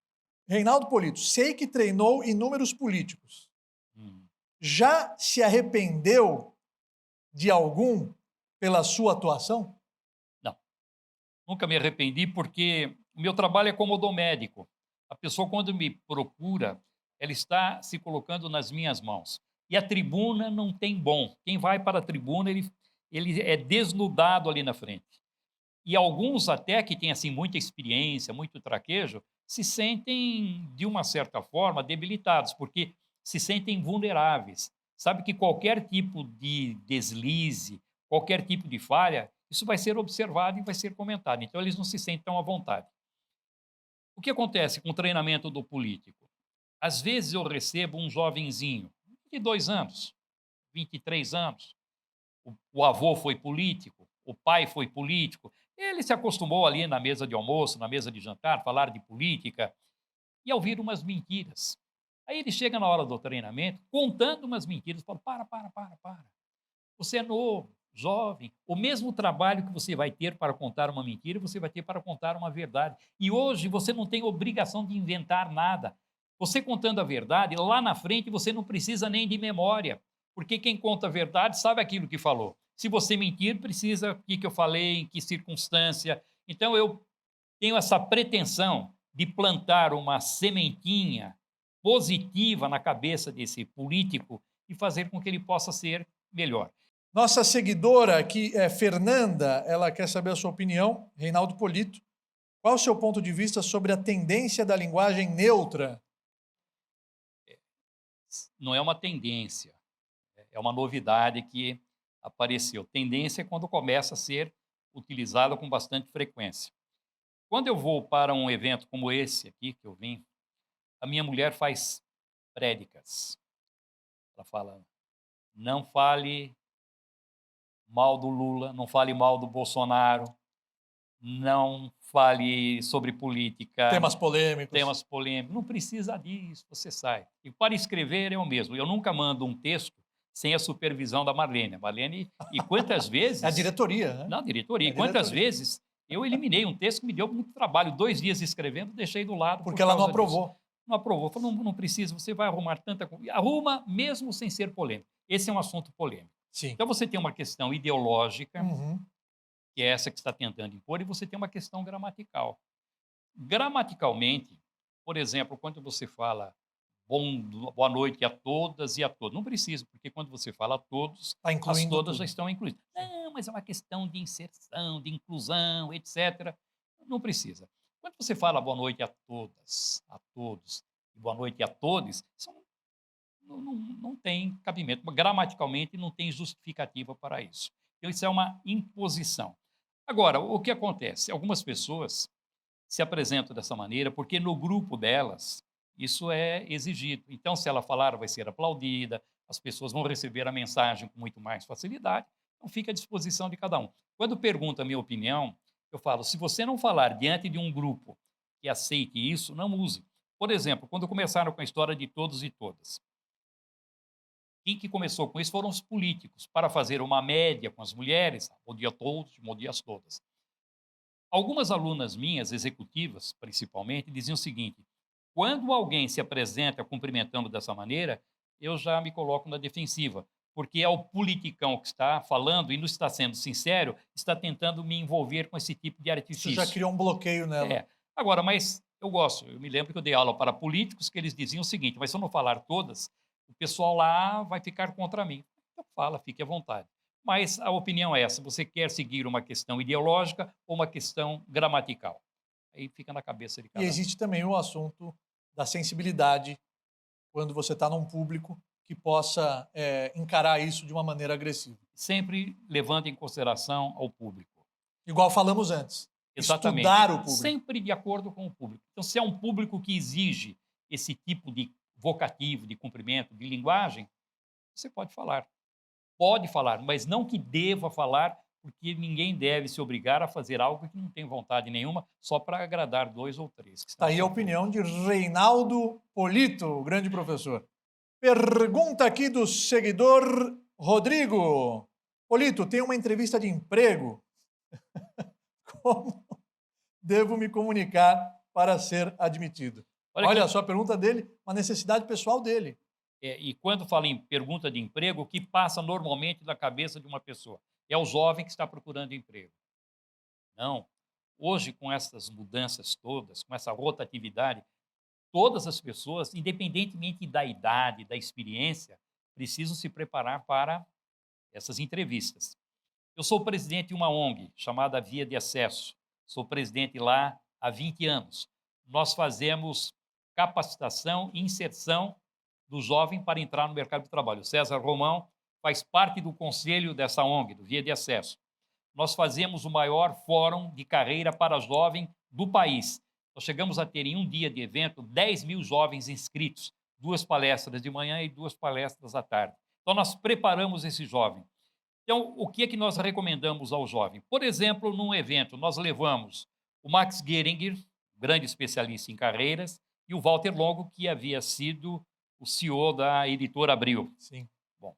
Reinaldo Polito, sei que treinou inúmeros políticos. Já se arrependeu de algum pela sua atuação? nunca me arrependi porque o meu trabalho é como odonmédico. A pessoa, quando me procura, ela está se colocando nas minhas mãos. E a tribuna não tem bom. Quem vai para a tribuna, ele é desnudado ali na frente. E alguns até que têm assim muita experiência, muito traquejo, se sentem, de uma certa forma, debilitados, porque se sentem vulneráveis. Sabe que qualquer tipo de deslize, qualquer tipo de falha, isso vai ser observado e vai ser comentado. Então, eles não se sentem tão à vontade. O que acontece com o treinamento do político? Às vezes eu recebo um jovenzinho, 22 anos, 23 anos, o avô foi político, o pai foi político, ele se acostumou ali na mesa de almoço, na mesa de jantar, falar de política e a ouvir umas mentiras. Aí ele chega na hora do treinamento, contando umas mentiras, fala, para. Você é novo, jovem, o mesmo trabalho que você vai ter para contar uma mentira, você vai ter para contar uma verdade. E hoje você não tem obrigação de inventar nada. Você contando a verdade, lá na frente você não precisa nem de memória, porque quem conta a verdade sabe aquilo que falou. Se você mentir, precisa o que eu falei, em que circunstância. Então eu tenho essa pretensão de plantar uma sementinha positiva na cabeça desse político e fazer com que ele possa ser melhor. Nossa seguidora aqui é Fernanda, ela quer saber a sua opinião. Reinaldo Polito, qual o seu ponto de vista sobre a tendência da linguagem neutra? Não é uma tendência, é uma novidade que apareceu. Tendência é quando começa a ser utilizada com bastante frequência. Quando eu vou para um evento como esse aqui que eu vim, a minha mulher faz prédicas. Ela fala, não fale mal do Lula, não fale mal do Bolsonaro, não fale sobre política. Temas polêmicos. Não precisa disso, você sai. E para escrever é o mesmo. Eu nunca mando um texto sem a supervisão da Marlene. A Marlene, e quantas vezes... É a diretoria, né? Não, diretoria. É E quantas diretoria. vezes eu eliminei um texto que me deu muito trabalho, 2 dias escrevendo, deixei do lado. Porque ela não causa aprovou. disso. Não aprovou. Falou, não precisa, você vai arrumar tanta coisa. Arruma mesmo sem ser polêmico. Esse é um assunto polêmico. Sim. Então você tem uma questão ideológica, Uhum. que é essa que está tentando impor, e você tem uma questão gramatical. Gramaticalmente, por exemplo, quando você fala boa noite a todas e a todos, não precisa, porque quando você fala a todos, Tá as incluindo todas tudo. já estão incluídas. Não, mas é uma questão de inserção, de inclusão, etc. Não precisa. Quando você fala boa noite a todas, a todos, e boa noite a todos, não tem cabimento. Gramaticalmente, não tem justificativa para isso. Então, isso é uma imposição. Agora, o que acontece? Algumas pessoas se apresentam dessa maneira porque no grupo delas isso é exigido. Então, se ela falar, vai ser aplaudida, as pessoas vão receber a mensagem com muito mais facilidade. Então, fica à disposição de cada um. Quando pergunta a minha opinião, eu falo, se você não falar diante de um grupo que aceite isso, não use. Por exemplo, quando começaram com a história de todos e todas, quem que começou com isso foram os políticos, para fazer uma média com as mulheres, bom dia a todos, bom dia a todas. Algumas alunas minhas, executivas principalmente, diziam o seguinte, quando alguém se apresenta cumprimentando dessa maneira, eu já me coloco na defensiva, porque é o politicão que está falando e não está sendo sincero, está tentando me envolver com esse tipo de artifício. Isso já criou um bloqueio nela. É. Agora, mas eu gosto, eu me lembro que eu dei aula para políticos que eles diziam o seguinte, mas se eu não falar todas, o pessoal lá vai ficar contra mim. Então fala, fique à vontade. Mas a opinião é essa, você quer seguir uma questão ideológica ou uma questão gramatical? Aí fica na cabeça de cada E um. existe também o assunto da sensibilidade, quando você está num público que possa encarar isso de uma maneira agressiva. Sempre levando em consideração ao público. Igual falamos antes. Exatamente. Estudar o público. Sempre de acordo com o público. Então, se é um público que exige esse tipo de vocativo, de cumprimento, de linguagem, você pode falar. Pode falar, mas não que deva falar, porque ninguém deve se obrigar a fazer algo que não tem vontade nenhuma, só para agradar 2 ou 3. Está aí a opinião de Reinaldo Polito, o grande professor. Pergunta aqui do seguidor Rodrigo. Polito, tem uma entrevista de emprego. Como devo me comunicar para ser admitido? Olha a sua pergunta dele, uma necessidade pessoal dele. E quando fala em pergunta de emprego, o que passa normalmente na cabeça de uma pessoa? É o jovem que está procurando emprego. Não. Hoje, com essas mudanças todas, com essa rotatividade, todas as pessoas, independentemente da idade, da experiência, precisam se preparar para essas entrevistas. Eu sou presidente de uma ONG chamada Via de Acesso. Sou presidente lá há 20 anos. Nós fazemos capacitação e inserção do jovem para entrar no mercado de trabalho. O César Romão faz parte do conselho dessa ONG, do Via de Acesso. Nós fazemos o maior fórum de carreira para jovem do país. Nós chegamos a ter, em um dia de evento, 10 mil jovens inscritos, 2 palestras de manhã e 2 palestras à tarde. Então, nós preparamos esse jovem. Então, o que é que nós recomendamos ao jovem? Por exemplo, num evento, nós levamos o Max Geringer, grande especialista em carreiras, e o Walter Longo, que havia sido o CEO da editora Abril. Sim. Bom,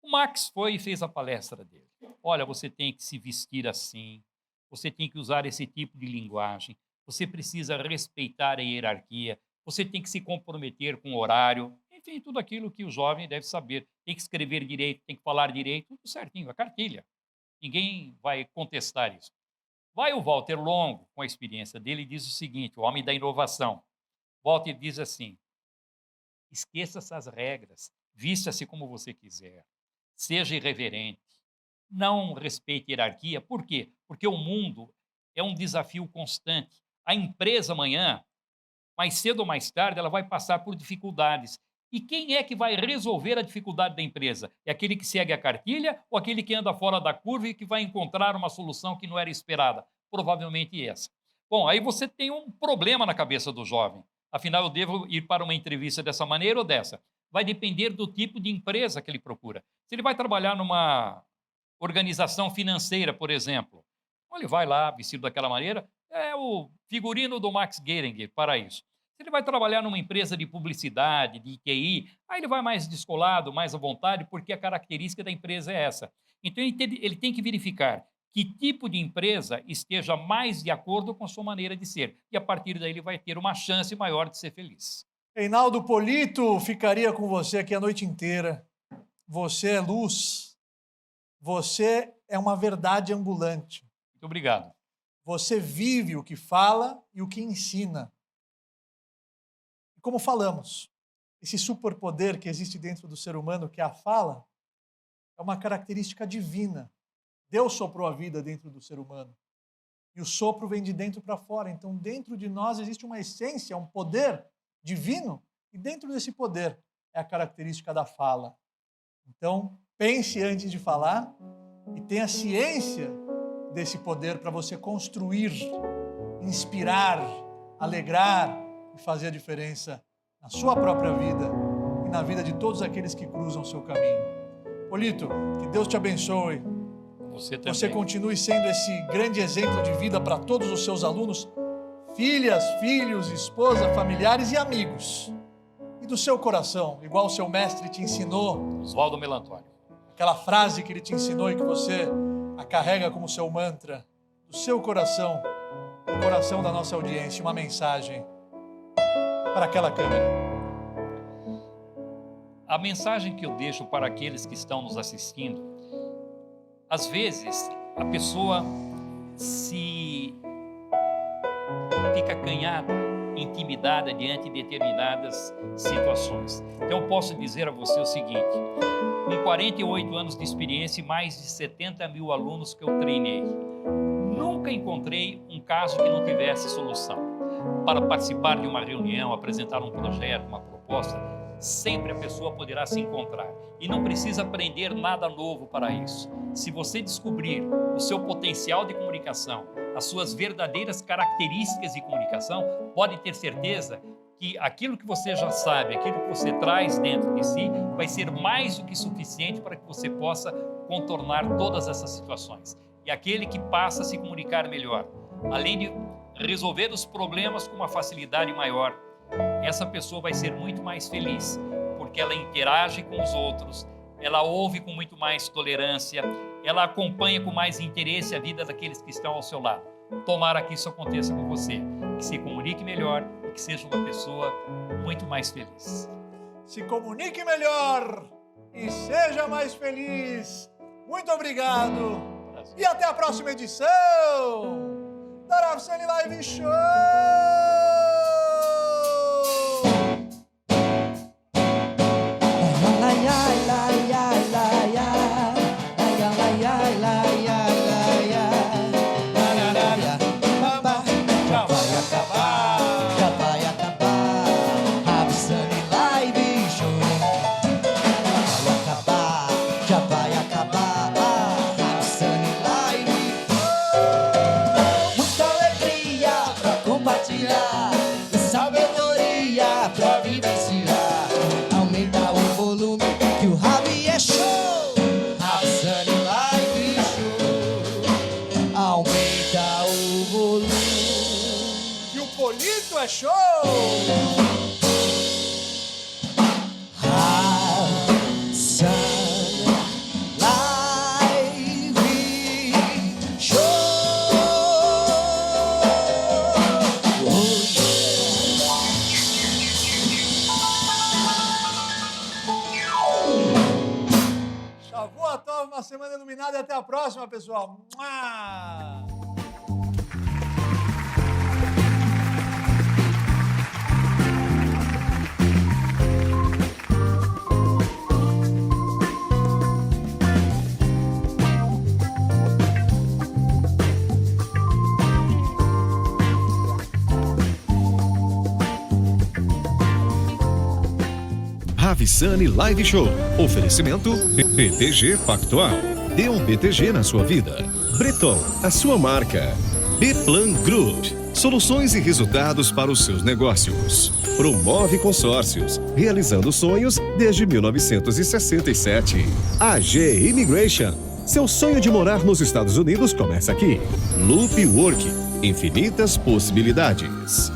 o Max foi e fez a palestra dele. Olha, você tem que se vestir assim, você tem que usar esse tipo de linguagem, você precisa respeitar a hierarquia, você tem que se comprometer com o horário, enfim, tudo aquilo que o jovem deve saber. Tem que escrever direito, tem que falar direito, tudo certinho, a cartilha. Ninguém vai contestar isso. Vai o Walter Longo, com a experiência dele, e diz o seguinte, o homem da inovação. Walter diz assim, esqueça essas regras, vista-se como você quiser, seja irreverente, não respeite hierarquia. Por quê? Porque o mundo é um desafio constante. A empresa amanhã, mais cedo ou mais tarde, ela vai passar por dificuldades. E quem é que vai resolver a dificuldade da empresa? É aquele que segue a cartilha ou aquele que anda fora da curva e que vai encontrar uma solução que não era esperada? Provavelmente essa. Bom, aí você tem um problema na cabeça do jovem. Afinal, eu devo ir para uma entrevista dessa maneira ou dessa? Vai depender do tipo de empresa que ele procura. Se ele vai trabalhar numa organização financeira, por exemplo, ele vai lá, vestido daquela maneira, é o figurino do Max Geringer para isso. Se ele vai trabalhar numa empresa de publicidade, de TI, aí ele vai mais descolado, mais à vontade, porque a característica da empresa é essa. Então, ele tem que verificar que tipo de empresa esteja mais de acordo com a sua maneira de ser. E, a partir daí, ele vai ter uma chance maior de ser feliz. Reinaldo Polito, ficaria com você aqui a noite inteira. Você é luz. Você é uma verdade ambulante. Muito obrigado. Você vive o que fala e o que ensina. E como falamos, esse superpoder que existe dentro do ser humano, que é a fala, é uma característica divina. Deus soprou a vida dentro do ser humano. E o sopro vem de dentro para fora. Então, dentro de nós existe uma essência, um poder divino. E dentro desse poder é a característica da fala. Então, pense antes de falar e tenha ciência desse poder para você construir, inspirar, alegrar e fazer a diferença na sua própria vida e na vida de todos aqueles que cruzam o seu caminho. Polito, que Deus te abençoe. Você também. Você continue sendo esse grande exemplo de vida para todos os seus alunos, filhas, filhos, esposa, familiares e amigos. E do seu coração, igual o seu mestre te ensinou. Oswaldo Melantônio. Aquela frase que ele te ensinou e que você a carrega como seu mantra, do seu coração, do coração da nossa audiência, uma mensagem para aquela câmera. A mensagem que eu deixo para aqueles que estão nos assistindo, às vezes a pessoa se fica acanhada, intimidada diante de determinadas situações. Então eu posso dizer a você o seguinte, com 48 anos de experiência e mais de 70 mil alunos que eu treinei, nunca encontrei um caso que não tivesse solução. Para participar de uma reunião, apresentar um projeto, uma proposta, sempre a pessoa poderá se encontrar. E não precisa aprender nada novo para isso. Se você descobrir o seu potencial de comunicação, as suas verdadeiras características de comunicação, pode ter certeza que aquilo que você já sabe, aquilo que você traz dentro de si, vai ser mais do que suficiente para que você possa contornar todas essas situações. e aquele que passa a se comunicar melhor, além de resolver os problemas com uma facilidade maior, essa pessoa vai ser muito mais feliz, porque ela interage com os outros, ela ouve com muito mais tolerância, ela acompanha com mais interesse a vida daqueles que estão ao seu lado. Tomara que isso aconteça com você, que se comunique melhor e que seja uma pessoa muito mais feliz. Se comunique melhor e seja mais feliz. Muito obrigado. E até a próxima edição da Ravissani Live Show! É show! Ravissani Live Show! Shavua Tov, uma semana iluminada e até a próxima, pessoal! Ravissani Live Show. Oferecimento BTG Pactual. Dê um BTG na sua vida. Bretol, a sua marca. Bplan Group. Soluções e resultados para os seus negócios. Promove consórcios, realizando sonhos desde 1967. AG Immigration. Seu sonho de morar nos Estados Unidos começa aqui. Loop Work. Infinitas possibilidades.